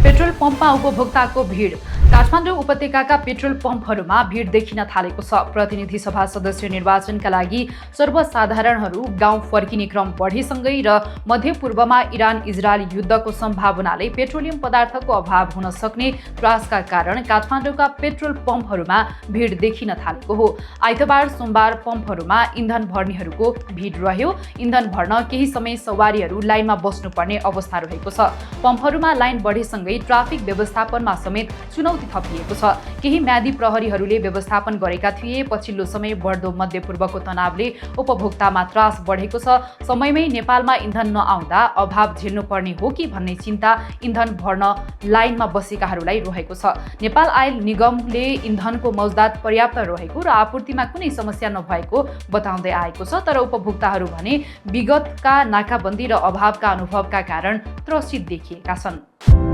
Petrol पम्पमा उपभोक्ताको भिड। काठमाडौँ उपत्यकाका petrol पम्पहरूमा भिड देखिन थालेको छ। प्रतिनिधि सभा सदस्य निर्वाचनका लागि सर्वसाधारणहरू गाउँ फर्किने क्रम बढेसँगै र मध्यपूर्वमा इरान इजरायल युद्धको सम्भावनाले पेट्रोलियम पदार्थको अभाव हुन सक्ने त्रासका कारण काठमाडौँका पेट्रोल पम्पहरूमा भिड देखिन थालेको हो। आइतबार सोमबार पम्पहरूमा इन्धन भर्नेहरूको भिड रह्यो। इन्धन भर्न केही समय सवारीहरू लाइनमा बस्नुपर्ने अवस्था रहेको छ। पम्पहरूमा लाइन बढेसँगै ट्राफिक व्यवस्थापनमा समेत चुनौती थपिएको छ। केही म्यादी प्रहरीहरूले व्यवस्थापन गरेका थिए। पछिल्लो समय बढ्दो मध्यपूर्वको तनावले उपभोक्तामा त्रास बढेको छ। समयमै नेपालमा इन्धन नआउँदा अभाव झेल्नु पर्ने हो कि भन्ने चिन्ता इन्धन भर्न लाइनमा बसेकाहरूलाई रहेको छ। नेपाल आयल निगमले इन्धनको मौजदात पर्याप्त रहेको र आपूर्तिमा कुनै समस्या नभएको बताउँदै आएको छ। तर उपभोक्ताहरू भने विगतका नाकाबन्दी र अभावका अनुभवका कारण त्रसित देखिएका छन्।